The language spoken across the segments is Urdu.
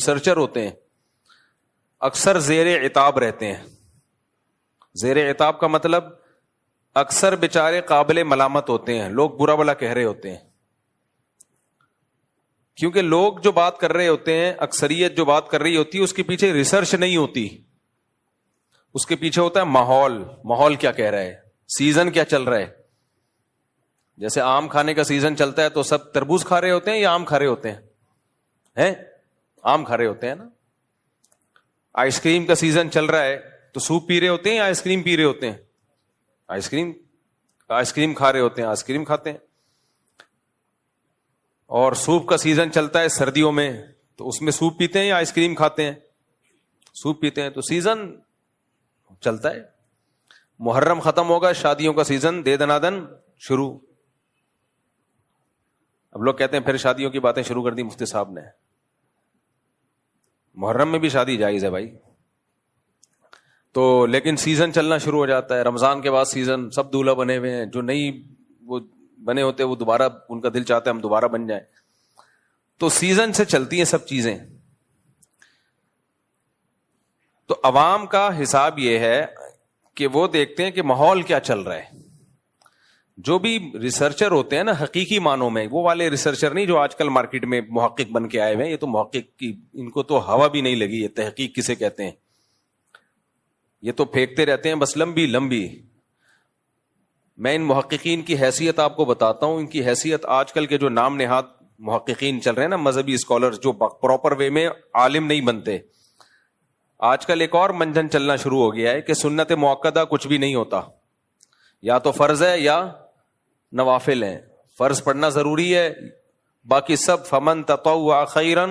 ریسرچر ہوتے ہیں اکثر زیر عتاب رہتے ہیں. زیر عتاب کا مطلب اکثر بیچارے قابل ملامت ہوتے ہیں, لوگ برا بلا کہہ رہے ہوتے ہیں, کیونکہ لوگ جو بات کر رہے ہوتے ہیں, اکثریت جو بات کر رہی ہوتی ہے, اس کے پیچھے ریسرچ نہیں ہوتی, اس کے پیچھے ہوتا ہے ماحول کیا کہہ رہا ہے, سیزن کیا چل رہا ہے. جیسے آم کھانے کا سیزن چلتا ہے تو سب تربوز کھا رہے ہوتے ہیں یا آم کھا رہے ہوتے ہیں؟ آم کھا رہے ہوتے ہیں نا. آئس کریم کا سیزن چل رہا ہے تو سوپ پی رہے ہوتے ہیں یا آئس کریم پی رہے ہوتے ہیں؟ آئس کریم کھا رہے ہوتے ہیں, آئس کریم کھاتے ہیں. اور سوپ کا سیزن چلتا ہے سردیوں میں تو اس میں سوپ پیتے ہیں یا آئس کریم کھاتے ہیں؟ سوپ پیتے ہیں. تو سیزن چلتا ہے. محرم ختم ہوگا, شادیوں کا سیزن دے دنادن شروع. اب لوگ کہتے ہیں پھر شادیوں کی باتیں شروع کر دی مفتی صاحب نے. محرم میں بھی شادی جائز ہے بھائی, تو لیکن سیزن چلنا شروع ہو جاتا ہے. رمضان کے بعد سیزن, سب دولہا بنے ہوئے ہیں, جو نہیں وہ بنے ہوتے وہ دوبارہ, ان کا دل چاہتا ہے ہم دوبارہ بن جائیں. تو سیزن سے چلتی ہیں سب چیزیں. تو عوام کا حساب یہ ہے کہ وہ دیکھتے ہیں کہ ماحول کیا چل رہا ہے. جو بھی ریسرچر ہوتے ہیں نا حقیقی معنوں میں, وہ والے ریسرچر نہیں جو آج کل مارکیٹ میں محقق بن کے آئے ہوئے ہیں. یہ تو محقق کی ان کو تو ہوا بھی نہیں لگی, یہ تحقیق کسے کہتے ہیں. یہ تو پھینکتے رہتے ہیں بس لمبی. میں ان محققین کی حیثیت آپ کو بتاتا ہوں. ان کی حیثیت آج کل کے جو نام نہاد محققین چل رہے ہیں نا, مذہبی اسکالر جو پراپر وے میں عالم نہیں بنتے. آج کل ایک اور منجن چلنا شروع ہو گیا ہے کہ سنت مؤکدہ کچھ بھی نہیں ہوتا, یا تو فرض ہے یا نوافل ہیں. فرض پڑھنا ضروری ہے, باقی سب فمن تطوع خیرا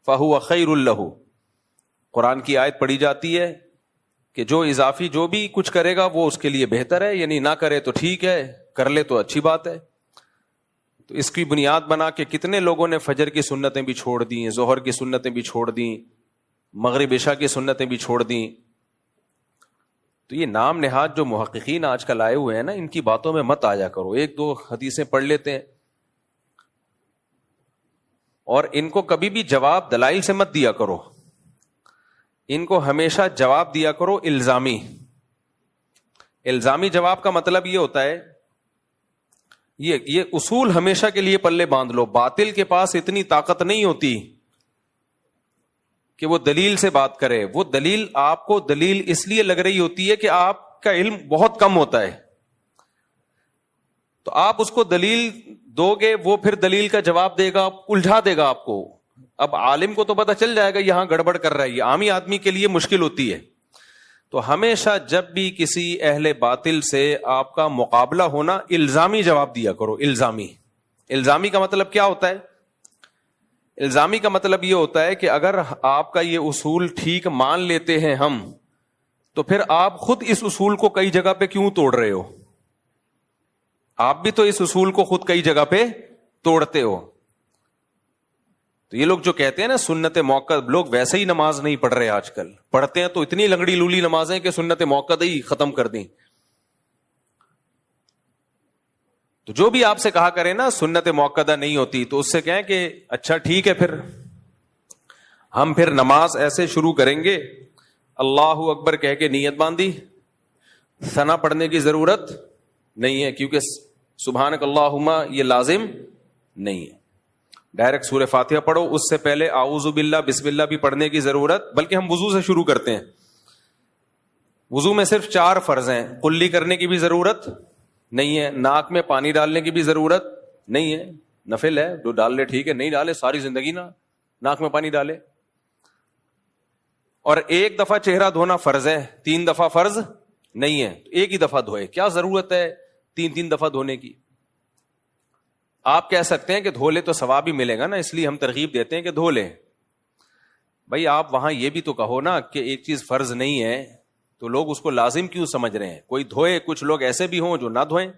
فہو خیر لہ. قرآن کی آیت پڑھی جاتی ہے کہ جو اضافی جو بھی کچھ کرے گا وہ اس کے لیے بہتر ہے, یعنی نہ کرے تو ٹھیک ہے, کر لے تو اچھی بات ہے. تو اس کی بنیاد بنا کے کتنے لوگوں نے فجر کی سنتیں بھی چھوڑ دیں, ظہر کی سنتیں بھی چھوڑ دیں, مغرب عشاء کی سنتیں بھی چھوڑ دیں. تو یہ نام نہاد جو محققین آج کل آئے ہوئے ہیں نا, ان کی باتوں میں مت آیا کرو. ایک دو حدیثیں پڑھ لیتے ہیں اور ان کو کبھی بھی جواب دلائل سے مت دیا کرو. ان کو ہمیشہ جواب دیا کرو الزامی. الزامی جواب کا مطلب یہ ہوتا ہے, یہ اصول ہمیشہ کے لیے پلے باندھ لو. باطل کے پاس اتنی طاقت نہیں ہوتی کہ وہ دلیل سے بات کرے. وہ دلیل آپ کو دلیل اس لیے لگ رہی ہوتی ہے کہ آپ کا علم بہت کم ہوتا ہے. تو آپ اس کو دلیل دو گے, وہ پھر دلیل کا جواب دے گا, الجھا دے گا آپ کو. اب عالم کو تو پتہ چل جائے گا یہاں گڑبڑ کر رہا ہے, یہ عامی آدمی کے لیے مشکل ہوتی ہے. تو ہمیشہ جب بھی کسی اہل باطل سے آپ کا مقابلہ ہونا, الزامی جواب دیا کرو. الزامی کا مطلب کیا ہوتا ہے؟ الزامی کا مطلب یہ ہوتا ہے کہ اگر آپ کا یہ اصول ٹھیک مان لیتے ہیں ہم, تو پھر آپ خود اس اصول کو کئی جگہ پہ کیوں توڑ رہے ہو؟ آپ بھی تو اس اصول کو خود کئی جگہ پہ توڑتے ہو. تو یہ لوگ جو کہتے ہیں نا سنت موقع, لوگ ویسے ہی نماز نہیں پڑھ رہے آج کل. پڑھتے ہیں تو اتنی لنگڑی لولی نمازیں کہ سنت موقع ہی ختم کر دیں. تو جو بھی آپ سے کہا کرے نا سنت موقع نہیں ہوتی, تو اس سے کہیں کہ اچھا ٹھیک ہے, پھر ہم پھر نماز ایسے شروع کریں گے, اللہ اکبر کہہ کے نیت باندھی, ثنا پڑھنے کی ضرورت نہیں ہے کیونکہ سبحانک اللہم یہ لازم نہیں ہے. ڈائریکٹ سورہ فاتحہ پڑھو, اس سے پہلے اعوذ باللہ بسم اللہ بھی پڑھنے کی ضرورت, بلکہ ہم وضو سے شروع کرتے ہیں. وضو میں صرف 4 فرض ہیں, کلی کرنے کی بھی ضرورت نہیں ہے, ناک میں پانی ڈالنے کی بھی ضرورت نہیں ہے, نفل ہے جو ڈال لے ٹھیک ہے, نہیں ڈالے ساری زندگی نہ ناک میں پانی ڈالے. اور 1 دفعہ چہرہ دھونا فرض ہے, 3 دفعہ فرض نہیں ہے, ایک ہی دفعہ دھوئے. کیا ضرورت ہے 3 دفعہ دھونے کی؟ آپ کہہ سکتے ہیں کہ دھو لے تو ثواب ہی ملے گا نا, اس لیے ہم ترغیب دیتے ہیں کہ دھو لیں. بھائی آپ وہاں یہ بھی تو کہو نا کہ ایک چیز فرض نہیں ہے تو لوگ اس کو لازم کیوں سمجھ رہے ہیں؟ کوئی دھوئے, کچھ لوگ ایسے بھی ہوں جو نہ دھوئیں,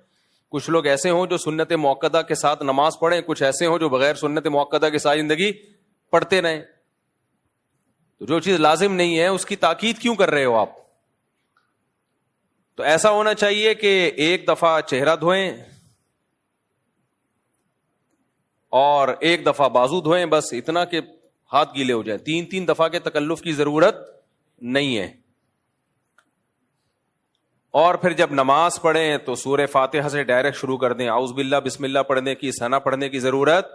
کچھ لوگ ایسے ہوں جو سنت موقدہ کے ساتھ نماز پڑھیں, کچھ ایسے ہوں جو بغیر سنت موقدہ کے ساتھ زندگی پڑھتے رہیں. تو جو چیز لازم نہیں ہے اس کی تاکید کیوں کر رہے ہو آپ؟ تو ایسا ہونا چاہیے کہ 1 دفعہ چہرہ دھوئیں اور 1 دفعہ بازو دھوئیں, بس اتنا کہ ہاتھ گیلے ہو جائیں. 3 دفعہ کے تکلف کی ضرورت نہیں ہے. اور پھر جب نماز پڑھیں تو سورہ فاتحہ سے ڈائریکٹ شروع کر دیں. اعوذ باللہ بسم اللہ پڑھنے کی، ثنا پڑھنے کی ضرورت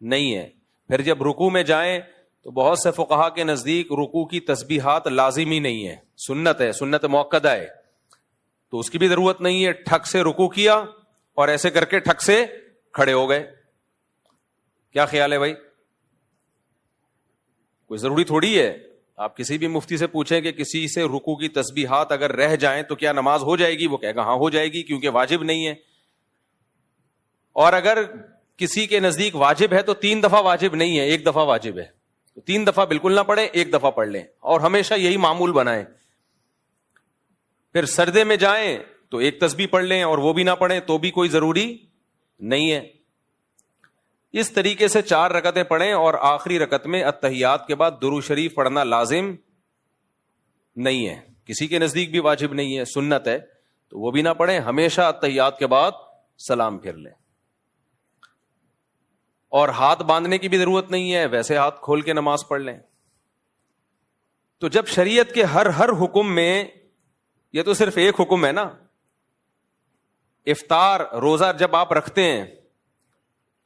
نہیں ہے. پھر جب رکوع میں جائیں تو بہت سے فقہا کے نزدیک رکوع کی تسبیحات لازمی نہیں ہے، سنت ہے، سنت مؤکدہ ہے، تو اس کی بھی ضرورت نہیں ہے. ٹھک سے رکوع کیا اور ایسے کر کے ٹھک سے کھڑے ہو گئے. کیا خیال ہے بھائی؟ کوئی ضروری تھوڑی ہے. آپ کسی بھی مفتی سے پوچھیں کہ کسی سے رکوع کی تسبیحات اگر رہ جائیں تو کیا نماز ہو جائے گی؟ وہ کہے گا ہاں ہو جائے گی، کیونکہ واجب نہیں ہے. اور اگر کسی کے نزدیک واجب ہے تو 3 دفعہ واجب نہیں ہے، 1 دفعہ واجب ہے. تو 3 دفعہ بالکل نہ پڑھیں، 1 دفعہ پڑھ لیں اور ہمیشہ یہی معمول بنائیں. پھر سجدے میں جائیں تو 1 تسبیح پڑھ لیں اور وہ بھی نہ پڑھیں تو بھی کوئی ضروری نہیں ہے. اس طریقے سے 4 رکعتیں پڑھیں اور آخری رکعت میں اتحیات کے بعد درود شریف پڑھنا لازم نہیں ہے. کسی کے نزدیک بھی واجب نہیں ہے، سنت ہے، تو وہ بھی نہ پڑھیں. ہمیشہ اتحیات کے بعد سلام پھر لیں. اور ہاتھ باندھنے کی بھی ضرورت نہیں ہے، ویسے ہاتھ کھول کے نماز پڑھ لیں. تو جب شریعت کے ہر حکم میں، یہ تو صرف ایک حکم ہے نا، افطار روزہ جب آپ رکھتے ہیں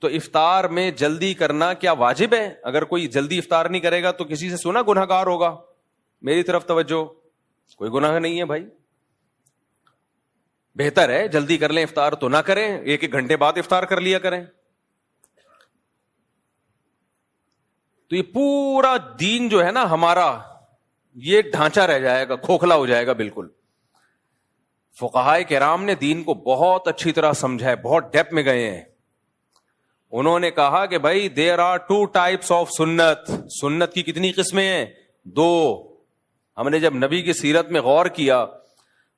تو افطار میں جلدی کرنا کیا واجب ہے؟ اگر کوئی جلدی افطار نہیں کرے گا تو کسی سے سنا گنہگار ہوگا. میری طرف توجہ، کوئی گناہ نہیں ہے بھائی. بہتر ہے جلدی کر لیں افطار، تو نہ کریں، 1 گھنٹے بعد افطار کر لیا کریں. تو یہ پورا دین جو ہے نا ہمارا، یہ ڈھانچہ رہ جائے گا، کھوکھلا ہو جائے گا بالکل. فقہائے کرام نے دین کو بہت اچھی طرح سمجھا ہے، بہت ڈیپ میں گئے ہیں. انہوں نے کہا کہ بھائی دیر آر 2 ٹائپس آف سنت. سنت کی کتنی قسمیں ہیں؟ 2. ہم نے جب نبی کی سیرت میں غور کیا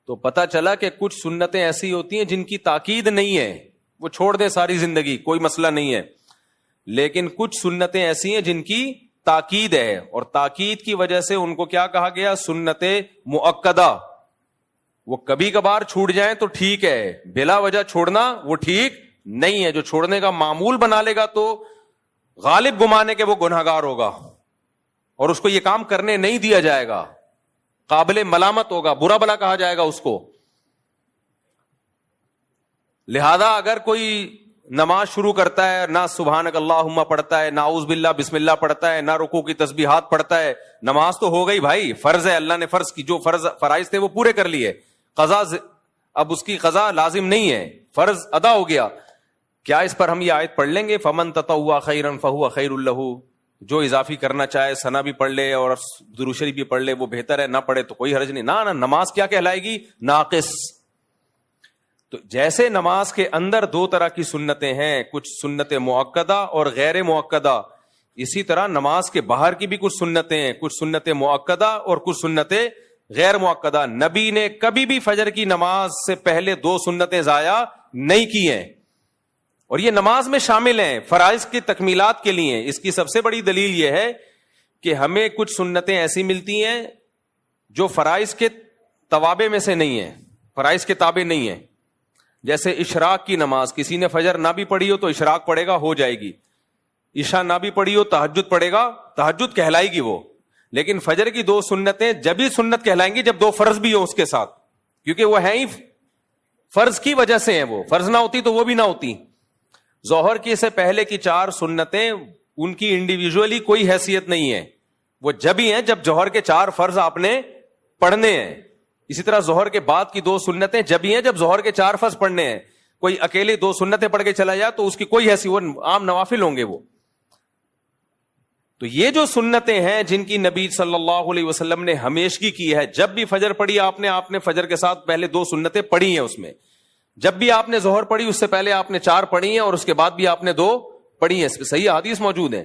تو پتا چلا کہ کچھ سنتیں ایسی ہوتی ہیں جن کی تاکید نہیں ہے، وہ چھوڑ دیں ساری زندگی، کوئی مسئلہ نہیں ہے. لیکن کچھ سنتیں ایسی ہیں جن کی تاکید ہے، اور تاکید کی وجہ سے ان کو کیا کہا گیا؟ سنت مؤکدہ. وہ کبھی کبھار چھوٹ جائیں تو ٹھیک ہے، بلا وجہ چھوڑنا وہ ٹھیک نہیں ہے. جو چھوڑنے کا معمول بنا لے گا تو غالب گمانے کے وہ گنہگار ہوگا اور اس کو یہ کام کرنے نہیں دیا جائے گا، قابل ملامت ہوگا، برا بلا کہا جائے گا اس کو. لہذا اگر کوئی نماز شروع کرتا ہے، نہ سبحانک اللہم پڑھتا ہے، نہ اعوذ باللہ بسم اللہ پڑھتا ہے، نہ رکوع کی تسبیحات پڑھتا ہے، نماز تو ہو گئی بھائی، فرض ہے، اللہ نے فرض کی، جو فرائض تھے وہ پورے کر لیے. قضا اب اس کی قضا لازم نہیں ہے، فرض ادا ہو گیا. کیا اس پر ہم یہ آیت پڑھ لیں گے فمن تطوع خیرا فہو خیر لہ؟ جو اضافی کرنا چاہے ثنا بھی پڑھ لے اور درود شریف بھی پڑھ لے وہ بہتر ہے، نہ پڑھے تو کوئی حرج نہیں. نہ نماز کیا کہلائے گی؟ ناقص. تو جیسے نماز کے اندر 2 طرح کی سنتیں ہیں، کچھ سنت مؤکدہ اور غیر مؤکدہ، اسی طرح نماز کے باہر کی بھی کچھ سنتیں ہیں، کچھ سنت مؤکدہ اور کچھ سنتیں غیر مؤکدہ. نبی نے کبھی بھی فجر کی نماز سے پہلے 2 سنتیں ضائع نہیں کی ہیں، اور یہ نماز میں شامل ہیں فرائض کی تکمیلات کے لیے. اس کی سب سے بڑی دلیل یہ ہے کہ ہمیں کچھ سنتیں ایسی ملتی ہیں جو فرائض کے توابع میں سے نہیں ہیں، فرائض کے تابع نہیں ہیں. جیسے اشراق کی نماز، کسی نے فجر نہ بھی پڑھی ہو تو اشراق پڑھے گا، ہو جائے گی. عشاء نہ بھی پڑھی ہو تہجد پڑھے گا، تہجد کہلائے گی وہ. لیکن فجر کی 2 سنتیں جب ہی سنت کہلائیں گی جب 2 فرض بھی ہو اس کے ساتھ، کیونکہ وہ ہیں ہی فرض کی وجہ سے ہیں. وہ فرض نہ ہوتی تو وہ بھی نہ ہوتی. ظہر کی سے پہلے کی 4 سنتیں ان کی انڈیویجولی کوئی حیثیت نہیں ہے، وہ جب ہی ہیں جب ظہر کے 4 فرض آپ نے پڑھنے ہیں. اسی طرح ظہر کے بعد کی 2 سنتیں جب ہی ہیں جب ظہر کے 4 فرض پڑھنے ہیں. کوئی اکیلے 2 سنتیں پڑھ کے چلا جائے تو اس کی کوئی حیثیت، وہ عام نوافل ہوں گے وہ. تو یہ جو سنتیں ہیں جن کی نبی صلی اللہ علیہ وسلم نے ہمیشگی کی ہے، جب بھی فجر پڑھی آپ نے فجر کے ساتھ پہلے 2 سنتیں پڑھی ہیں. اس میں جب بھی آپ نے ظہر پڑھی اس سے پہلے آپ نے 4 پڑھی ہیں اور اس کے بعد بھی آپ نے 2 پڑھی ہیں. اس پہ صحیح حدیث موجود ہیں.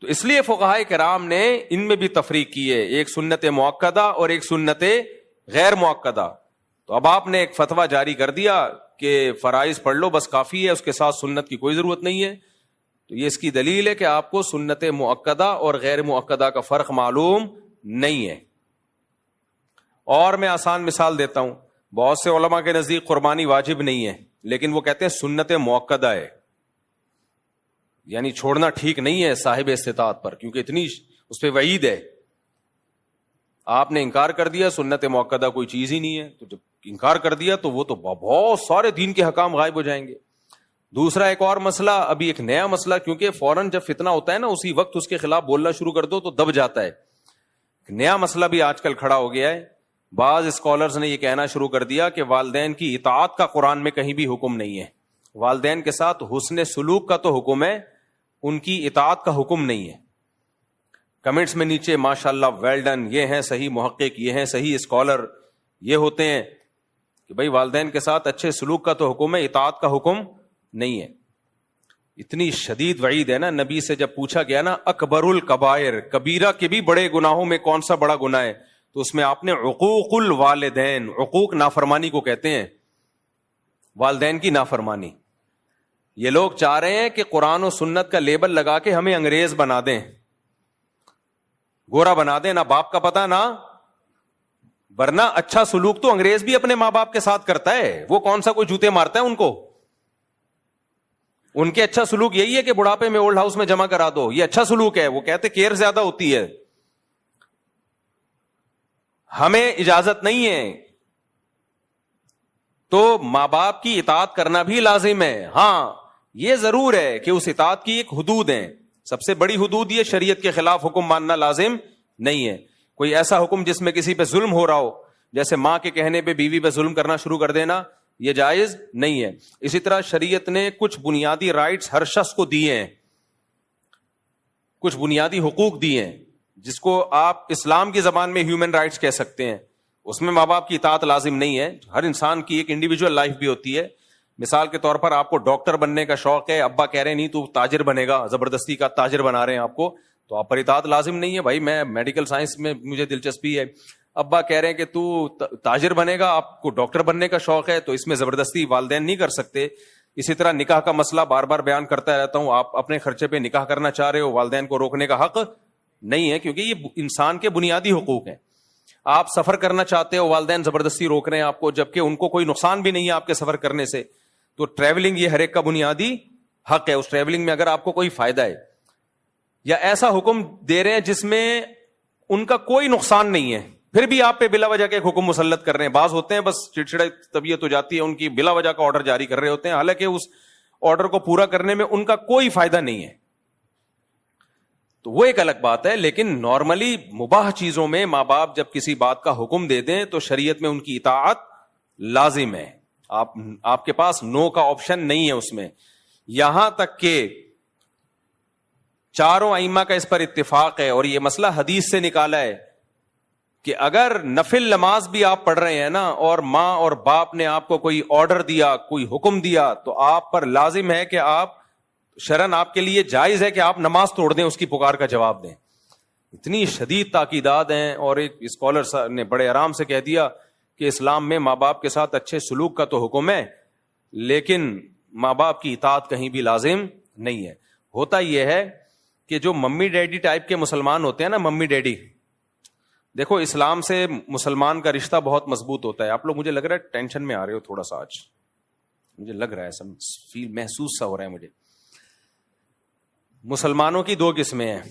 تو اس لیے فقہائے کرام نے ان میں بھی تفریق کی ہے، ایک سنت مؤکدہ اور ایک سنت غیر مؤکدہ. تو اب آپ نے ایک فتویٰ جاری کر دیا کہ فرائض پڑھ لو بس کافی ہے، اس کے ساتھ سنت کی کوئی ضرورت نہیں ہے. تو یہ اس کی دلیل ہے کہ آپ کو سنت مؤکدہ اور غیر مؤکدہ کا فرق معلوم نہیں ہے. اور میں آسان مثال دیتا ہوں. بہت سے علماء کے نزدیک قربانی واجب نہیں ہے، لیکن وہ کہتے ہیں سنت مؤکدہ ہے. یعنی چھوڑنا ٹھیک نہیں ہے صاحب استطاعت پر، کیونکہ اتنی اس پہ وعید ہے. آپ نے انکار کر دیا، سنت موقدہ کوئی چیز ہی نہیں ہے، تو جب انکار کر دیا تو وہ تو بہت سارے دین کے حکام غائب ہو جائیں گے. دوسرا ایک اور مسئلہ، ابھی ایک نیا مسئلہ، کیونکہ فوراً جب فتنہ ہوتا ہے نا اسی وقت اس کے خلاف بولنا شروع کر دو تو دب جاتا ہے. نیا مسئلہ بھی آج کل کھڑا ہو گیا ہے. بعض اسکالرز نے یہ کہنا شروع کر دیا کہ والدین کی اطاعت کا قرآن میں کہیں بھی حکم نہیں ہے. والدین کے ساتھ حسن سلوک کا تو حکم ہے، ان کی اطاعت کا حکم نہیں ہے. کمنٹس میں نیچے ماشاءاللہ ویل ڈن، یہ ہیں صحیح محقق، یہ ہیں صحیح اسکالر، یہ ہوتے ہیں کہ بھائی والدین کے ساتھ اچھے سلوک کا تو حکم ہے، اطاعت کا حکم نہیں ہے. اتنی شدید وعید ہے نا. نبی سے جب پوچھا گیا نا اکبر الکبائر، کبیرہ کے بھی بڑے گناہوں میں کون سا بڑا گناہ ہے، تو اس میں آپ نے عقوق الوالدین، عقوق نافرمانی کو کہتے ہیں، والدین کی نافرمانی. یہ لوگ چاہ رہے ہیں کہ قرآن و سنت کا لیبل لگا کے ہمیں انگریز بنا دیں، گورا بنا دیں، نہ باپ کا پتہ نہ، ورنہ اچھا سلوک تو انگریز بھی اپنے ماں باپ کے ساتھ کرتا ہے. وہ کون سا کوئی جوتے مارتا ہے ان کو؟ ان کے اچھا سلوک یہی ہے کہ بڑھاپے میں اولڈ ہاؤس میں جمع کرا دو، یہ اچھا سلوک ہے. وہ کہتے کیئر زیادہ ہوتی ہے. ہمیں اجازت نہیں ہے. تو ماں باپ کی اطاعت کرنا بھی لازم ہے. ہاں یہ ضرور ہے کہ اس اطاعت کی ایک حدود ہے. سب سے بڑی حدود یہ شریعت کے خلاف حکم ماننا لازم نہیں ہے. کوئی ایسا حکم جس میں کسی پہ ظلم ہو رہا ہو، جیسے ماں کے کہنے پہ بیوی پہ ظلم کرنا شروع کر دینا، یہ جائز نہیں ہے. اسی طرح شریعت نے کچھ بنیادی رائٹس ہر شخص کو دیے ہیں، کچھ بنیادی حقوق دیے ہیں، جس کو آپ اسلام کی زبان میں ہیومن رائٹس کہہ سکتے ہیں. اس میں ماں باپ کی اطاعت لازم نہیں ہے. ہر انسان کی ایک انڈیویجول لائف بھی ہوتی ہے. مثال کے طور پر آپ کو ڈاکٹر بننے کا شوق ہے، ابا کہہ رہے ہیں نہیں تو تاجر بنے گا، زبردستی کا تاجر بنا رہے ہیں آپ کو، تو آپ پر اطاعت لازم نہیں ہے. بھائی میں میڈیکل سائنس میں مجھے دلچسپی ہے، ابا کہہ رہے ہیں کہ تو تاجر بنے گا، آپ کو ڈاکٹر بننے کا شوق ہے، تو اس میں زبردستی والدین نہیں کر سکتے. اسی طرح نکاح کا مسئلہ بار بار بیان کرتا رہتا ہوں، آپ اپنے خرچے پہ نکاح کرنا چاہ رہے ہو، والدین کو روکنے کا حق نہیں ہے، کیونکہ یہ انسان کے بنیادی حقوق ہیں. آپ سفر کرنا چاہتے ہو، والدین زبردستی روک رہے ہیں آپ کو، جبکہ ان کو کوئی نقصان بھی نہیں ہے آپ کے سفر کرنے سے. تو ٹریولنگ یہ ہر ایک کا بنیادی حق ہے. اس ٹریولنگ میں اگر آپ کو کوئی فائدہ ہے، یا ایسا حکم دے رہے ہیں جس میں ان کا کوئی نقصان نہیں ہے، پھر بھی آپ پہ بلا وجہ کے ایک حکم مسلط کر رہے ہیں. بعض ہوتے ہیں بس چڑچڑے طبیعت ہو جاتی ہے ان کی، بلا وجہ کا آرڈر جاری کر رہے ہوتے ہیں، حالانکہ اس آرڈر کو پورا کرنے میں ان کا کوئی فائدہ نہیں ہے. تو وہ ایک الگ بات ہے. لیکن نارملی مباح چیزوں میں ماں باپ جب کسی بات کا حکم دے دیں تو شریعت میں ان کی اطاعت لازم ہے. آپ کے پاس نو کا آپشن نہیں ہے اس میں. یہاں تک کہ چاروں ائمہ کا اس پر اتفاق ہے، اور یہ مسئلہ حدیث سے نکالا ہے، کہ اگر نفل نماز بھی آپ پڑھ رہے ہیں نا، اور ماں اور باپ نے آپ کو کوئی آرڈر دیا، کوئی حکم دیا، تو آپ پر لازم ہے کہ آپ شرعن آپ کے لیے جائز ہے کہ آپ نماز توڑ دیں، اس کی پکار کا جواب دیں. اتنی شدید تاکیدات ہیں. اور ایک اسکالر نے بڑے آرام سے کہہ دیا کہ اسلام میں ماں باپ کے ساتھ اچھے سلوک کا تو حکم ہے، لیکن ماں باپ کی اطاعت کہیں بھی لازم نہیں ہے. ہوتا یہ ہے کہ جو ممی ڈیڈی ٹائپ کے مسلمان ہوتے ہیں نا، ممی ڈیڈی، دیکھو اسلام سے مسلمان کا رشتہ بہت مضبوط ہوتا ہے. آپ لوگ مجھے لگ رہا ہے ٹینشن میں آ رہے ہو تھوڑا سا، آج مجھے لگ رہا ہے سب فیل محسوس سا ہو رہا ہے مجھے. مسلمانوں کی دو قسمیں ہیں.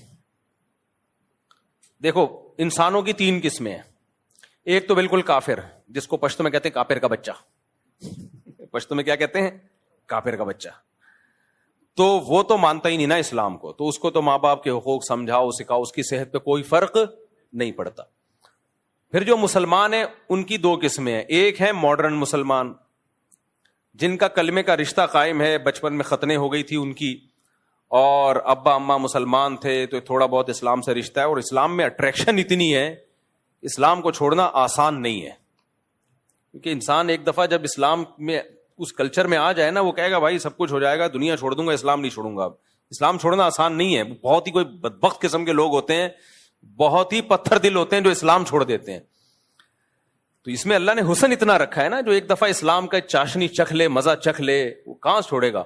دیکھو انسانوں کی تین قسمیں ہیں. ایک تو بالکل کافر، جس کو پشتو میں کہتے ہیں کافر کا بچہ. پشتو میں کیا کہتے ہیں؟ کافر کا بچہ. تو وہ تو مانتا ہی نہیں نا اسلام کو، تو اس کو تو ماں باپ کے حقوق سمجھاؤ سکھاؤ، اس کی صحت پہ کوئی فرق نہیں پڑتا. پھر جو مسلمان ہیں ان کی دو قسمیں ہیں. ایک ہے ماڈرن مسلمان، جن کا کلمے کا رشتہ قائم ہے، بچپن میں ختنیں ہو گئی تھی ان کی، اور ابا اماں مسلمان تھے، تو تھوڑا بہت اسلام سے رشتہ ہے، اور اسلام میں اٹریکشن اتنی ہے، اسلام کو چھوڑنا آسان نہیں ہے. کیونکہ انسان ایک دفعہ جب اسلام میں اس کلچر میں آ جائے نا، وہ کہے گا بھائی سب کچھ ہو جائے گا، دنیا چھوڑ دوں گا، اسلام نہیں چھوڑوں گا. اب اسلام چھوڑنا آسان نہیں ہے. بہت ہی کوئی بدبخت قسم کے لوگ ہوتے ہیں، بہت ہی پتھر دل ہوتے ہیں جو اسلام چھوڑ دیتے ہیں. تو اس میں اللہ نے حسن اتنا رکھا ہے نا، جو ایک دفعہ اسلام کا چاشنی چکھ لے، مزہ چکھ لے، وہ کہاں چھوڑے گا.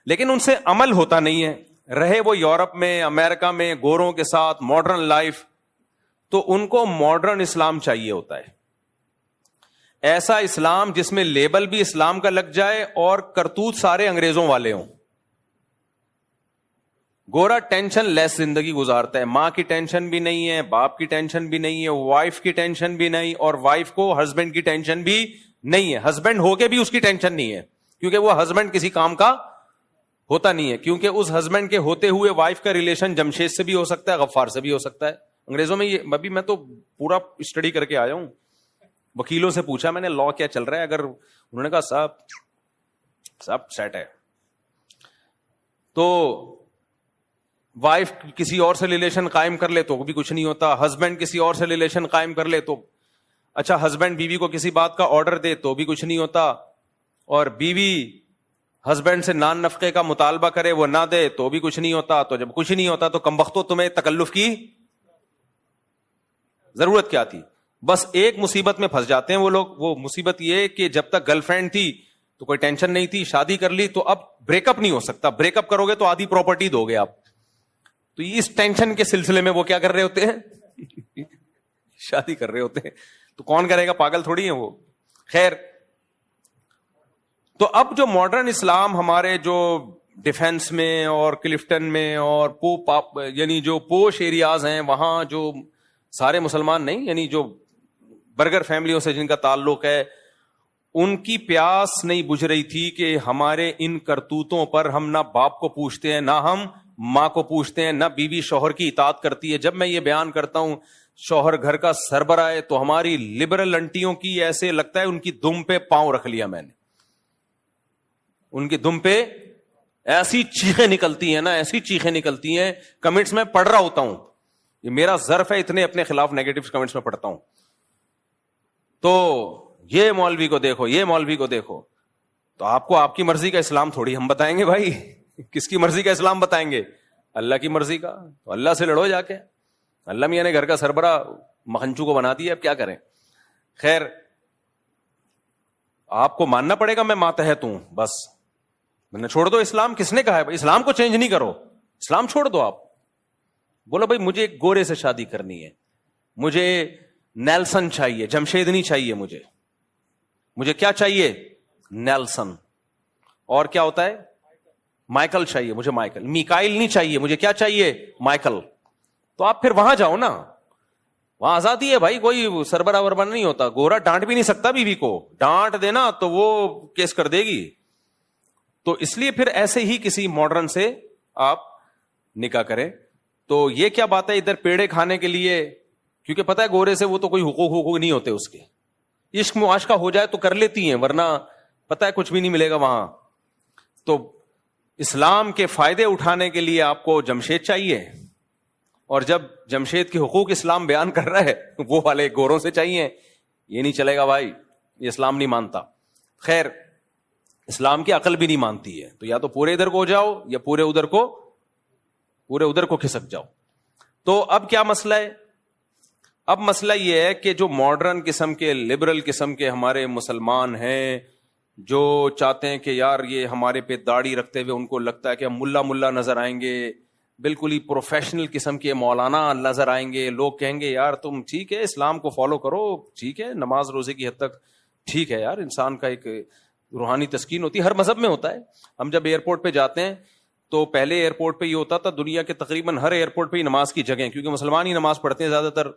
لیکن ان سے عمل ہوتا نہیں ہے. رہے وہ یورپ میں، امریکہ میں، گوروں کے ساتھ ماڈرن لائف، تو ان کو ماڈرن اسلام چاہیے ہوتا ہے. ایسا اسلام جس میں لیبل بھی اسلام کا لگ جائے اور کرتوت سارے انگریزوں والے ہوں. گورا ٹینشن لیس زندگی گزارتا ہے, ماں کی ٹینشن بھی نہیں ہے, باپ کی ٹینشن بھی نہیں ہے, وائف کی ٹینشن بھی نہیں, اور وائف کو ہسبینڈ کی ٹینشن بھی نہیں ہے, ہسبینڈ ہو کے بھی اس کی ٹینشن نہیں ہے, کیونکہ وہ ہسبینڈ کسی کام کا ہوتا نہیں ہے, کیونکہ اس ہسبینڈ کے ہوتے ہوئے وائف کا ریلیشن جمشید سے بھی ہو سکتا ہے, غفار سے بھی ہو سکتا ہے. انگریزوں میں یہ ابھی میں تو پورا اسٹڈی کر کے آیا ہوں, وکیلوں سے پوچھا میں نے لا کیا چل رہا ہے, اگر انہوں نے کہا سب سیٹ ہے, تو وائف کسی اور سے ریلیشن قائم کر لے تو بھی کچھ نہیں ہوتا, ہسبینڈ کسی اور سے ریلیشن قائم کر لے تو اچھا, ہسبینڈ بیوی کو کسی بات کا آرڈر دے تو بھی کچھ نہیں ہوتا, اور بیوی ہسبینڈ سے نان نفقے کا مطالبہ کرے وہ نہ دے تو بھی کچھ نہیں ہوتا. تو جب کچھ نہیں ہوتا تو کمبختو تمہیں تکلف کی ضرورت کیا تھی؟ بس ایک مصیبت میں پھنس جاتے ہیں وہ لوگ, وہ مصیبت یہ کہ جب تک گرل فرینڈ تھی تو کوئی ٹینشن نہیں تھی, شادی کر لی تو اب بریک اپ نہیں ہو سکتا, بریک اپ کرو گے تو آدھی پراپرٹی دو گے آپ, تو اس ٹینشن کے سلسلے میں وہ کیا کر رہے ہوتے ہیں, شادی کر رہے ہوتے ہیں. تو کون کرے گا, پاگل تھوڑی ہیں وہ. خیر, تو اب جو ماڈرن اسلام ہمارے جو ڈیفنس میں اور کلفٹن میں اور یعنی جو پوش ایریاز ہیں وہاں جو سارے مسلمان نہیں, یعنی جو برگر فیملیوں سے جن کا تعلق ہے, ان کی پیاس نہیں بجھ رہی تھی کہ ہمارے ان کرتوتوں پر ہم نہ باپ کو پوچھتے ہیں, نہ ہم ماں کو پوچھتے ہیں, نہ بیوی شوہر کی اطاعت کرتی ہے. جب میں یہ بیان کرتا ہوں شوہر گھر کا سربراہ ہے تو ہماری لبرل انٹیوں کی ایسے لگتا ہے ان کی دم پہ پاؤں رکھ لیا میں نے, ان کی دم پہ ایسی چیخیں نکلتی ہیں نا, ایسی چیخیں نکلتی ہیں, کمنٹس میں پڑھ رہا ہوتا ہوں, یہ میرا ظرف ہے, اتنے اپنے خلاف نیگیٹو کمنٹس میں پڑھتا ہوں. تو یہ مولوی کو دیکھو, یہ مولوی کو دیکھو, تو آپ کو آپ کی مرضی کا اسلام تھوڑی ہم بتائیں گے بھائی, کس کی مرضی کا اسلام بتائیں گے؟ اللہ کی مرضی کا. تو اللہ سے لڑو جا کے, اللہ میاں نے گھر کا سربراہ مکھنچو کو بنا دیا, اب کیا کریں. خیر, آپ کو ماننا پڑے گا میں ماتحت ہوں, بس میں نے چھوڑ دو اسلام. کس نے کہا ہے اسلام کو چینج نہیں کرو, اسلام چھوڑ دو. آپ بولو بھائی مجھے ایک گورے سے شادی کرنی ہے, مجھے نیلسن چاہیے, جمشید نہیں چاہیے, مجھے کیا چاہیے؟ نیلسن. اور کیا ہوتا ہے؟ مائیکل چاہیے, مجھے مائیکل. میکائل نہیں چاہیے, مجھے کیا چاہیے؟ مائیکل. تو آپ پھر وہاں جاؤ نا, وہاں آزادی ہے بھائی, کوئی سربراہ وربراہ نہیں ہوتا. گورا ڈانٹ بھی نہیں سکتا بیوی کو, ڈانٹ دینا تو وہ کیس کر دے گی. تو اس لیے پھر ایسے ہی کسی ماڈرن سے آپ نکاح کریں. تو یہ کیا بات ہے ادھر پیڑے کھانے کے لیے, کیونکہ پتہ ہے گورے سے وہ تو کوئی حقوق نہیں ہوتے اس کے, عشق معاشقہ ہو جائے تو کر لیتی ہیں, ورنہ پتہ ہے کچھ بھی نہیں ملے گا وہاں. تو اسلام کے فائدے اٹھانے کے لیے آپ کو جمشید چاہیے, اور جب جمشید کے حقوق اسلام بیان کر رہا ہے وہ والے گوروں سے چاہیے. یہ نہیں چلے گا بھائی, یہ اسلام نہیں مانتا. خیر, اسلام کی عقل بھی نہیں مانتی ہے, تو یا تو پورے ادھر کو جاؤ یا پورے ادھر کو کھسک جاؤ. تو اب کیا مسئلہ ہے؟ اب مسئلہ یہ ہے کہ جو ماڈرن قسم کے لبرل قسم کے ہمارے مسلمان ہیں, جو چاہتے ہیں کہ یار یہ ہمارے پہ داڑھی رکھتے ہوئے ان کو لگتا ہے کہ ہم ملا نظر آئیں گے, بالکل ہی پروفیشنل قسم کے مولانا نظر آئیں گے, لوگ کہیں گے یار تم ٹھیک ہے اسلام کو فالو کرو, ٹھیک ہے نماز روزے کی حد تک ٹھیک ہے یار, انسان کا ایک روحانی تسکین ہوتی ہے, ہر مذہب میں ہوتا ہے. ہم جب ایئرپورٹ پہ جاتے ہیں تو پہلے ایئرپورٹ پہ یہ ہوتا تھا, دنیا کے تقریباً ہر ایئرپورٹ پہ ہی نماز کی جگہ, کیونکہ مسلمان ہی نماز پڑھتے ہیں زیادہ تر.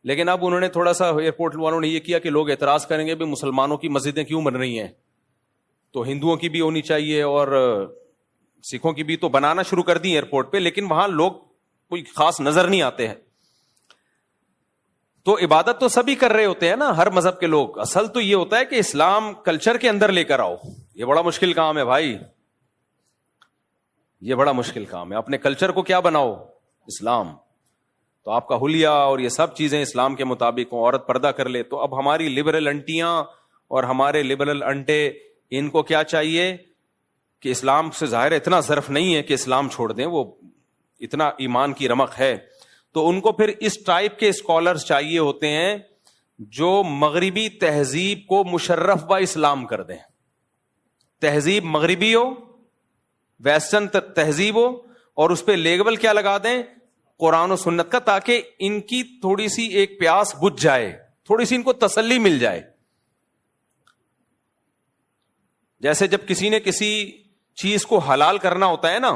لیکن اب انہوں نے تھوڑا سا ایئرپورٹ والوں نے یہ کیا کہ لوگ اعتراض کریں گے بھی مسلمانوں کی مسجدیں کیوں بن رہی ہیں, تو ہندوؤں کی بھی ہونی چاہیے اور سکھوں کی بھی, تو بنانا شروع کر دی ایئرپورٹ پہ, لیکن وہاں لوگ کوئی خاص نظر نہیں آتے ہیں. تو عبادت تو سبھی کر رہے ہوتے ہیں نا, ہر مذہب کے لوگ. اصل تو یہ ہوتا ہے کہ اسلام کلچر کے اندر لے کر آؤ. یہ بڑا مشکل کام ہے بھائی, یہ بڑا مشکل کام ہے. اپنے کلچر کو کیا بناؤ؟ اسلام. تو آپ کا حلیہ اور یہ سب چیزیں اسلام کے مطابق ہوں, عورت پردہ کر لے. تو اب ہماری لبرل انٹیاں اور ہمارے لبرل انٹے, ان کو کیا چاہیے کہ اسلام سے ظاہر اتنا ظرف نہیں ہے کہ اسلام چھوڑ دیں, وہ اتنا ایمان کی رمق ہے. تو ان کو پھر اس ٹائپ کے اسکالرز چاہیے ہوتے ہیں جو مغربی تہذیب کو مشرف با اسلام کر دیں. تہذیب مغربی ہو, ویسٹرن تہذیب ہو, اور اس پہ لیبل کیا لگا دیں؟ قرآن و سنت کا, تاکہ ان کی تھوڑی سی ایک پیاس بجھ جائے, تھوڑی سی ان کو تسلی مل جائے. جیسے جب کسی نے کسی چیز کو حلال کرنا ہوتا ہے نا,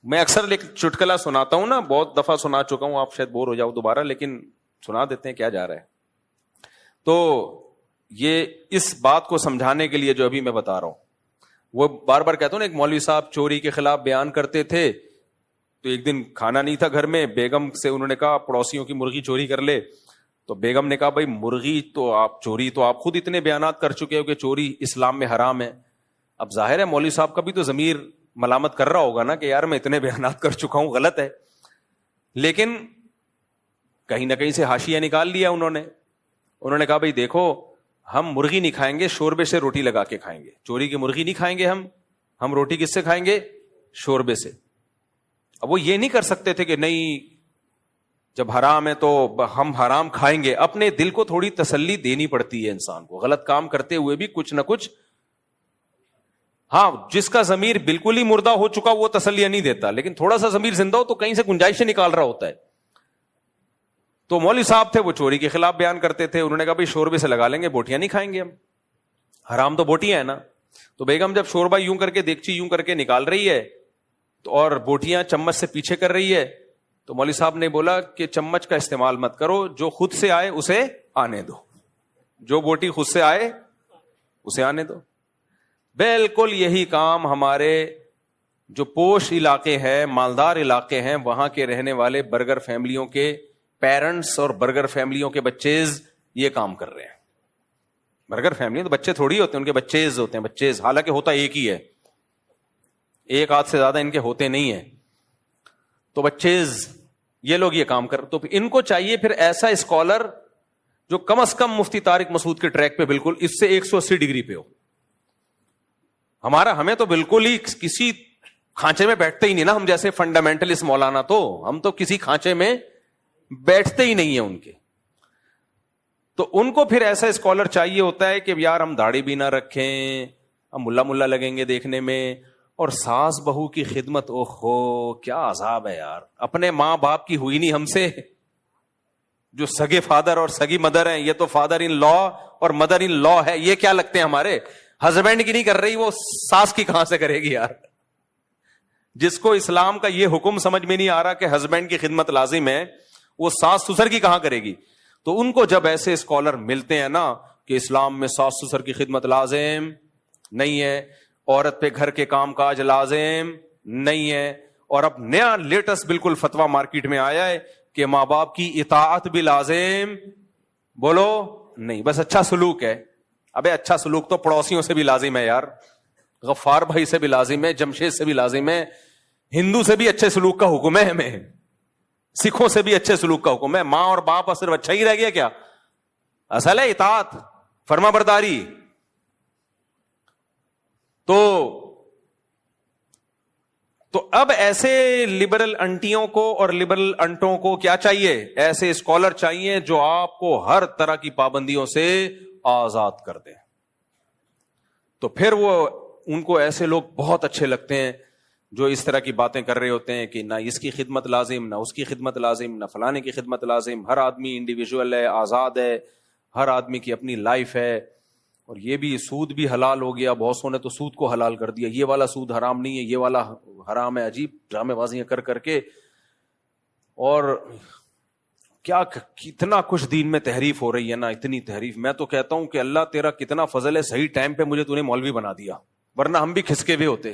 میں اکثر ایک چٹکلا سناتا ہوں نا, بہت دفعہ سنا چکا ہوں, آپ شاید بور ہو جاؤ دوبارہ, لیکن سنا دیتے ہیں کیا جا رہا ہے. تو یہ اس بات کو سمجھانے کے لیے جو ابھی میں بتا رہا ہوں, وہ بار بار کہتا ہوں نا, ایک مولوی صاحب چوری کے خلاف بیان کرتے تھے, تو ایک دن کھانا نہیں تھا گھر میں, بیگم سے انہوں نے کہا پڑوسیوں کی مرغی چوری کر لے. تو بیگم نے کہا بھائی مرغی تو آپ چوری, تو آپ خود اتنے بیانات کر چکے ہو کہ چوری اسلام میں حرام ہے. اب ظاہر ہے مولوی صاحب کا بھی تو ضمیر ملامت کر رہا ہوگا نا کہ یار میں اتنے بیانات کر چکا ہوں, غلط ہے. لیکن کہیں نہ کہیں سے حاشیہ نکال لیا انہوں نے کہا بھائی دیکھو, ہم مرغی نہیں کھائیں گے, شوربے سے روٹی لگا کے کھائیں گے. چوری کی مرغی نہیں کھائیں گے ہم روٹی کس سے کھائیں گے؟ شوربے سے. اب وہ یہ نہیں کر سکتے تھے کہ نہیں جب حرام ہے تو ہم حرام کھائیں گے. اپنے دل کو تھوڑی تسلی دینی پڑتی ہے انسان کو, غلط کام کرتے ہوئے بھی کچھ نہ کچھ. ہاں, جس کا ضمیر بالکل ہی مردہ ہو چکا وہ تسلیہ نہیں دیتا, لیکن تھوڑا سا ضمیر زندہ ہو تو کہیں سے گنجائشیں نکال رہا ہوتا ہے. تو مولوی صاحب تھے, وہ چوری کے خلاف بیان کرتے تھے. انہوں نے کہا بھائی شوربے سے لگا لیں گے, بوٹیاں نہیں کھائیں گے ہم, حرام تو بوٹیاں ہیں نا. تو بیگم جب شوربہ یوں کر کے دیگچی یوں کر کے نکال رہی ہے تو اور بوٹیاں چمچ سے پیچھے کر رہی ہے, تو مولوی صاحب نے بولا کہ چمچ کا استعمال مت کرو, جو خود سے آئے اسے آنے دو, جو بوٹی خود سے آئے اسے آنے دو. بالکل یہی کام ہمارے جو پوش علاقے ہیں, مالدار علاقے ہیں, وہاں کے رہنے والے برگر فیملیوں کے پیرنٹس اور برگر فیملیوں کے بچیز یہ کام کر رہے ہیں. برگر فیملی تو بچے تھوڑی ہوتے ہیں, ان کے بچیز ہوتے ہیں, بچیز, حالانکہ ہوتا ایک ہی ہے, ایک آدھ سے زیادہ ان کے ہوتے نہیں ہیں. تو بچیز یہ لوگ یہ کام کر, تو ان کو چاہیے پھر ایسا اسکالر جو کم از کم مفتی طارق مسعود کے ٹریک پہ بالکل اس سے 180 ڈگری پہ ہو. ہمیں تو بالکل ہی کسی کھانچے میں بیٹھتے ہی نہیں نا, ہم جیسے فنڈامنٹلسٹ مولانا, تو ہم تو کسی کھانچے میں بیٹھتے ہی نہیں ہیں ان کے. تو ان کو پھر ایسا اسکالر چاہیے ہوتا ہے کہ یار ہم داڑھی بھی نہ رکھیں, ہم ملا لگیں گے دیکھنے میں, اور ساس بہو کی خدمت, اوہو کیا عذاب ہے یار. اپنے ماں باپ کی ہوئی نہیں ہم سے, جو سگے فادر اور سگی مدر ہیں, یہ تو فادر ان لا اور مدر ان لا ہے, یہ کیا لگتے ہیں ہمارے, ہسبینڈ کی نہیں کر رہی, وہ ساس کی کہاں سے کرے گی یار. جس کو اسلام کا یہ حکم سمجھ میں نہیں آ رہا کہ ہسبینڈ کی خدمت لازم ہے, وہ ساس سسر کی کہاں کرے گی. تو ان کو جب ایسے اسکالر ملتے ہیں نا کہ اسلام میں ساس سسر کی خدمت لازم نہیں ہے, عورت پہ گھر کے کام کاج لازم نہیں ہے, اور اب نیا لیٹسٹ بالکل فتویٰ مارکیٹ میں آیا ہے کہ ماں باپ کی اطاعت بھی لازم, بولو نہیں, بس اچھا سلوک ہے. ابے اچھا سلوک تو پڑوسیوں سے بھی لازم ہے یار, غفار بھائی سے بھی لازم ہے, جمشید سے بھی لازم ہے, ہندو سے بھی اچھے سلوک کا حکم ہے ہمیں, سکھوں سے بھی اچھے سلوک کا حکم ہے. ماں اور باپ صرف اچھا ہی رہ گیا کیا؟ اصل ہے اطاعت, فرما برداری. تو اب ایسے لبرل انٹیوں کو اور لبرل انٹوں کو کیا چاہیے؟ ایسے اسکالر چاہیے جو آپ کو ہر طرح کی پابندیوں سے آزاد کر دیں. تو پھر وہ ان کو ایسے لوگ بہت اچھے لگتے ہیں جو اس طرح کی باتیں کر رہے ہوتے ہیں کہ نہ اس کی خدمت لازم, نہ اس کی خدمت لازم, نہ فلانے کی خدمت لازم, ہر آدمی انڈیویجول ہے, آزاد ہے, ہر آدمی کی اپنی لائف ہے. اور یہ بھی سود بھی حلال ہو گیا, بہت سو نے تو سود کو حلال کر دیا, یہ والا سود حرام نہیں ہے, یہ والا حرام ہے. عجیب ڈرامے بازیاں کر کے, اور کیا کتنا کچھ دین میں تحریف ہو رہی ہے نا, اتنی تحریف. میں تو کہتا ہوں کہ اللہ تیرا کتنا فضل ہے, صحیح ٹائم پہ مجھے تو نے مولوی بنا دیا, ورنہ ہم بھی کھسکے ہوئے ہوتے.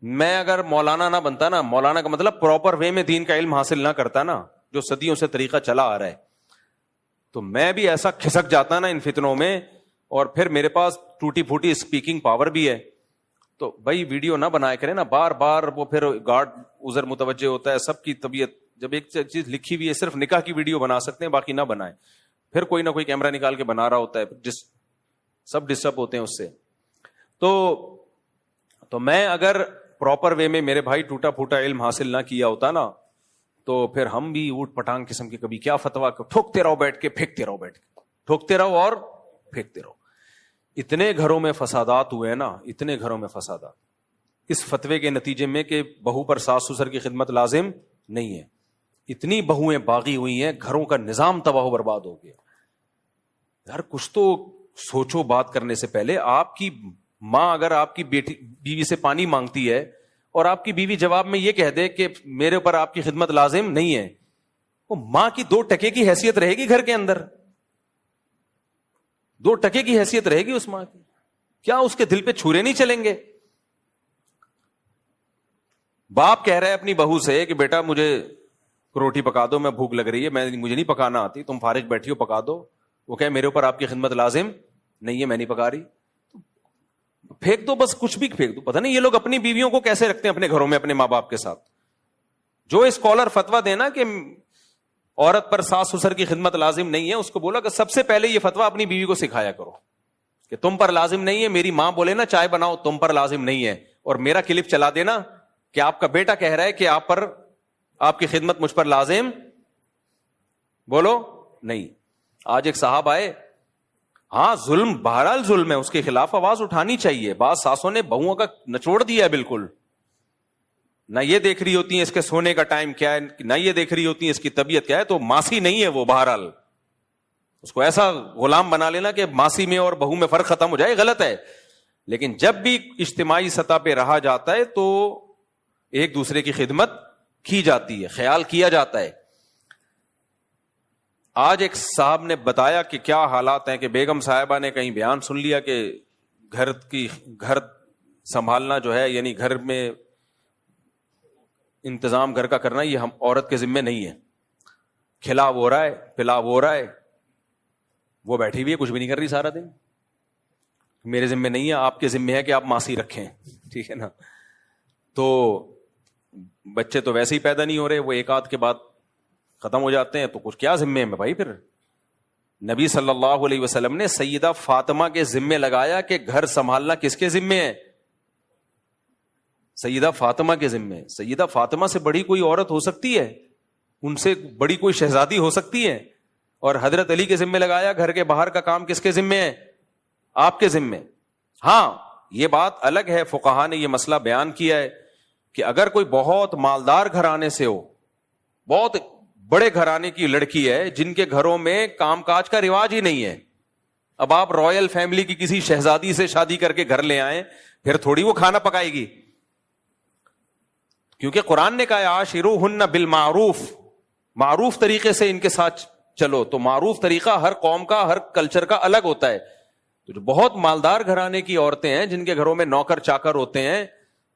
میں اگر مولانا نہ بنتا نا, مولانا کا مطلب پراپر وے میں دین کا علم حاصل نہ کرتا نا, جو صدیوں سے طریقہ چلا آ رہا ہے, تو میں بھی ایسا کھسک جاتا نا ان فتنوں میں. اور پھر میرے پاس ٹوٹی پھوٹی اسپیکنگ پاور بھی ہے, تو بھائی ویڈیو نہ بنائے کریں نا بار بار, وہ پھر گارڈ ادھر متوجہ ہوتا ہے. سب کی طبیعت, جب ایک چیز لکھی ہوئی ہے صرف نکاح کی ویڈیو بنا سکتے ہیں, باقی نہ بنائیں. پھر کوئی نہ کوئی کیمرہ نکال کے بنا رہا ہوتا ہے, سب ڈسٹرب ہوتے ہیں اس سے. تو میں اگر پراپر وے میں میرے بھائی ٹوٹا پھوٹا علم حاصل نہ کیا ہوتا نا, تو پھر ہم بھی اوٹ پٹانگ قسم کے کبھی کیا فتوا ٹھوکتے رہو بیٹھ کے, پھینکتے رہو بیٹھ کے, ٹھوکتے رہو اور پھینکتے رہو. اتنے گھروں میں فسادات ہوئے نا, اتنے گھروں میں فسادات اس فتوے کے نتیجے میں کہ بہو پر ساس سسر کی خدمت لازم نہیں ہے. اتنی بہویں باغی ہوئی ہیں, گھروں کا نظام تباہ و برباد ہو گیا. یار کچھ تو سوچو بات کرنے سے پہلے. آپ کی ماں اگر آپ کی بیٹی بیوی سے پانی مانگتی ہے, اور آپ کی بیوی جواب میں یہ کہہ دے کہ میرے اوپر آپ کی خدمت لازم نہیں ہے، وہ ماں کی 2 ٹکے کی حیثیت رہے گی گھر کے اندر؟ 2 ٹکے کی حیثیت رہے گی اس ماں کی؟ کیا اس کے دل پہ چھرے نہیں چلیں گے؟ باپ کہہ رہا ہے اپنی بہو سے کہ بیٹا مجھے روٹی پکا دو، میں بھوک لگ رہی ہے، مجھے نہیں پکانا آتی، تم فارغ بیٹھی ہو پکا دو. وہ کہے میرے اوپر آپ کی خدمت لازم نہیں ہے، میں نہیں پکا رہی، پھینک دو، بس کچھ بھی پھینک دو. پتہ نہیں یہ لوگ اپنی بیویوں کو کیسے رکھتے ہیں اپنے گھروں میں اپنے ماں باپ کے ساتھ. جو اسکالر فتویٰ دینا کہ عورت پر ساس سسر کی خدمت لازم نہیں ہے، اس کو بولا کہ سب سے پہلے یہ فتویٰ اپنی بیوی کو سکھایا کرو کہ تم پر لازم نہیں ہے. میری ماں بولے نا چائے بناؤ، تم پر لازم نہیں ہے، اور میرا کلپ چلا دینا کہ آپ کا بیٹا کہہ رہا ہے کہ آپ کی خدمت مجھ پر لازم بولو نہیں. آج ایک صاحب آئے، ہاں ظلم بہرحال ظلم ہے، اس کے خلاف آواز اٹھانی چاہیے. بعض ساسوں نے بہوؤں کا نچوڑ دیا ہے بالکل، نہ یہ دیکھ رہی ہوتی ہیں اس کے سونے کا ٹائم کیا ہے، نہ یہ دیکھ رہی ہوتی ہیں اس کی طبیعت کیا ہے. تو ماسی نہیں ہے وہ، بہرحال اس کو ایسا غلام بنا لینا کہ ماسی میں اور بہو میں فرق ختم ہو جائے، غلط ہے. لیکن جب بھی اجتماعی سطح پہ رہا جاتا ہے تو ایک دوسرے کی خدمت کی جاتی ہے، خیال کیا جاتا ہے. آج ایک صاحب نے بتایا کہ کیا حالات ہیں کہ بیگم صاحبہ نے کہیں بیان سن لیا کہ گھر سنبھالنا جو ہے، یعنی گھر میں انتظام گھر کا کرنا، یہ ہم عورت کے ذمے نہیں ہے. کھلا وہ ہو رہا ہے، پلا وہ ہو رہا ہے، وہ بیٹھی ہوئی ہے کچھ بھی نہیں کر رہی سارا دن. میرے ذمے نہیں ہے، آپ کے ذمے ہے کہ آپ ماسی رکھیں، ٹھیک ہے نا. تو بچے تو ویسے ہی پیدا نہیں ہو رہے، وہ ایک آدھ کے بعد ختم ہو جاتے ہیں، تو کچھ کیا ذمے میں بھائی. پھر نبی صلی اللہ علیہ وسلم نے سیدہ فاطمہ کے ذمے لگایا کہ گھر سنبھالنا کس کے ذمے ہے؟ سیدہ فاطمہ کے ذمے. سیدہ فاطمہ سے بڑی کوئی عورت ہو سکتی ہے؟ ان سے بڑی کوئی شہزادی ہو سکتی ہے؟ اور حضرت علی کے ذمے لگایا گھر کے باہر کا کام کس کے ذمے ہے؟ آپ کے ذمے. ہاں یہ بات الگ ہے، فقہا نے یہ مسئلہ بیان کیا ہے کہ اگر کوئی بہت مالدار گھرانے سے ہو، بہت بڑے گھرانے کی لڑکی ہے جن کے گھروں میں کام کاج کا رواج ہی نہیں ہے، اب آپ رائل فیملی کی کسی شہزادی سے شادی کر کے گھر لے آئیں، پھر تھوڑی وہ کھانا پکائے گی. کیونکہ قرآن نے کہا عاشروہن بالمعروف، معروف طریقے سے ان کے ساتھ چلو. تو معروف طریقہ ہر قوم کا، ہر کلچر کا الگ ہوتا ہے. تو جو بہت مالدار گھرانے کی عورتیں ہیں جن کے گھروں میں نوکر چاکر ہوتے ہیں،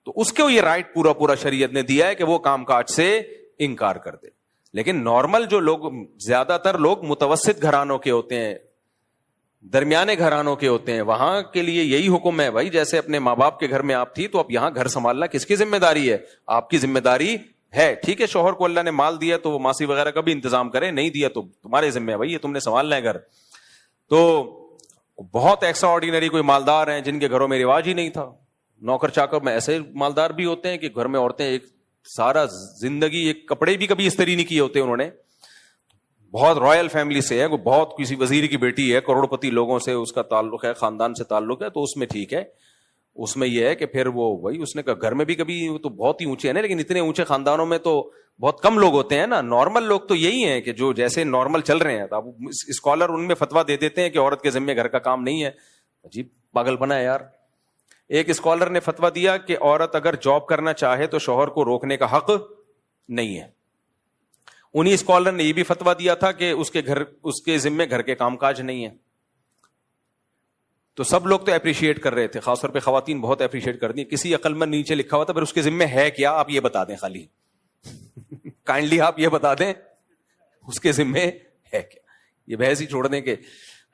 تو اس کو یہ رائٹ پورا شریعت نے دیا ہے کہ وہ کام کاج سے انکار کر دے. لیکن نارمل جو لوگ، زیادہ تر لوگ متوسط گھرانوں کے ہوتے ہیں، درمیانے گھرانوں کے ہوتے ہیں، وہاں کے لیے یہی حکم ہے بھائی، جیسے اپنے ماں باپ کے گھر میں آپ تھی تو اب یہاں گھر سنبھالنا کس کی ذمہ داری ہے؟ آپ کی ذمہ داری ہے. ٹھیک ہے شوہر کو اللہ نے مال دیا تو وہ ماسی وغیرہ کا بھی انتظام کرے، نہیں دیا تو تمہارے ذمہ ہے بھائی، یہ تم نے سنبھالنا ہے گھر. تو بہت ایکسٹرا آرڈینری کوئی مالدار ہیں جن کے گھروں میں رواج ہی نہیں تھا، نوکر چاکر میں ایسے مالدار بھی ہوتے ہیں کہ گھر میں عورتیں ایک سارا زندگی ایک کپڑے بھی کبھی استری نہیں کیے ہوتے انہوں نے. بہت رائل فیملی سے ہے، بہت کسی وزیر کی بیٹی ہے، کروڑ پتی لوگوں سے اس کا تعلق ہے، خاندان سے تعلق ہے، تو اس میں ٹھیک ہے. اس میں یہ ہے کہ پھر وہ وہی اس نے کہا گھر میں بھی کبھی تو بہت ہی اونچے ہیں نا، لیکن اتنے اونچے خاندانوں میں تو بہت کم لوگ ہوتے ہیں نا. نارمل لوگ تو یہی ہیں کہ جو جیسے نارمل چل رہے ہیں. اب اسکالر ان میں فتویٰ دے دیتے ہیں کہ عورت کے ذمہ گھر کا کام نہیں ہے. عجیب پاگل بنا ہے یار. ایک اسکالر نے فتویٰ دیا کہ عورت اگر جاب کرنا چاہے تو شوہر کو روکنے کا حق نہیں ہے. انہی اسکالر نے یہ بھی فتویٰ دیا تھا کہ اس کے ذمہ گھر کے کام کاج نہیں ہے. تو سب لوگ تو اپریشیٹ کر رہے تھے، خاص طور پہ خواتین بہت اپریشیٹ کر دی. کسی عقل مند نیچے لکھا ہوا تھا پھر اس کے ذمہ ہے کیا آپ یہ بتا دیں، خالی کائنڈلی آپ یہ بتا دیں اس کے ذمہ ہے کیا. یہ بحث ہی چھوڑ دیں. کہ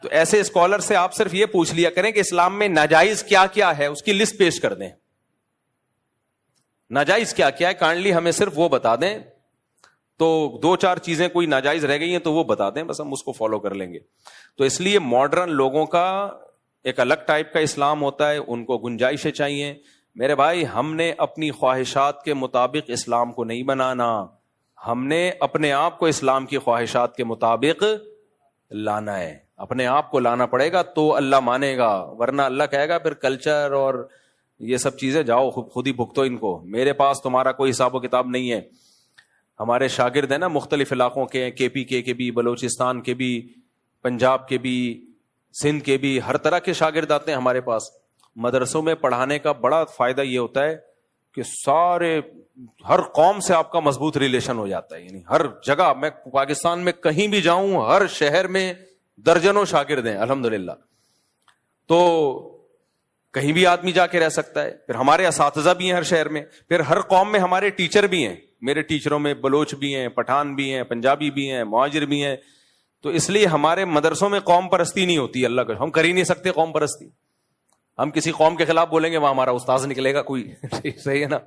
تو ایسے اسکالر سے آپ صرف یہ پوچھ لیا کریں کہ اسلام میں ناجائز کیا کیا ہے، اس کی لسٹ پیش کر دیں. ناجائز کیا کیا ہے کائنڈلی ہمیں صرف وہ بتا دیں. تو 2-4 چیزیں کوئی ناجائز رہ گئی ہیں تو وہ بتا دیں، بس ہم اس کو فالو کر لیں گے. تو اس لیے ماڈرن لوگوں کا ایک الگ ٹائپ کا اسلام ہوتا ہے، ان کو گنجائشیں چاہیے. میرے بھائی ہم نے اپنی خواہشات کے مطابق اسلام کو نہیں بنانا، ہم نے اپنے آپ کو اسلام کی خواہشات کے مطابق لانا ہے. اپنے آپ کو لانا پڑے گا تو اللہ مانے گا، ورنہ اللہ کہے گا پھر کلچر اور یہ سب چیزیں جاؤ خود ہی بھگتو ان کو، میرے پاس تمہارا کوئی حساب و کتاب نہیں ہے. ہمارے شاگرد ہیں نا مختلف علاقوں کے ہیں، کے پی کے بھی، بلوچستان کے بھی، پنجاب کے بھی، سندھ کے بھی، ہر طرح کے شاگرد آتے ہیں ہمارے پاس. مدرسوں میں پڑھانے کا بڑا فائدہ یہ ہوتا ہے کہ سارے ہر قوم سے آپ کا مضبوط ریلیشن ہو جاتا ہے. یعنی ہر جگہ, میں پاکستان میں کہیں بھی جاؤں, ہر شہر میں درجنوں شاگرد ہیں الحمدللہ. تو کہیں بھی آدمی جا کے رہ سکتا ہے. پھر ہمارے اساتذہ بھی ہیں ہر شہر میں, پھر ہر قوم میں ہمارے ٹیچر بھی ہیں. میرے ٹیچروں میں بلوچ بھی ہیں, پٹھان بھی ہیں, پنجابی بھی ہیں, مہاجر بھی ہیں. تو اس لیے ہمارے مدرسوں میں قوم پرستی نہیں ہوتی. اللہ کا, ہم کر ہی نہیں سکتے قوم پرستی. ہم کسی قوم کے خلاف بولیں گے وہاں ہمارا استاذ نکلے گا کوئی. صحیح ہے نا.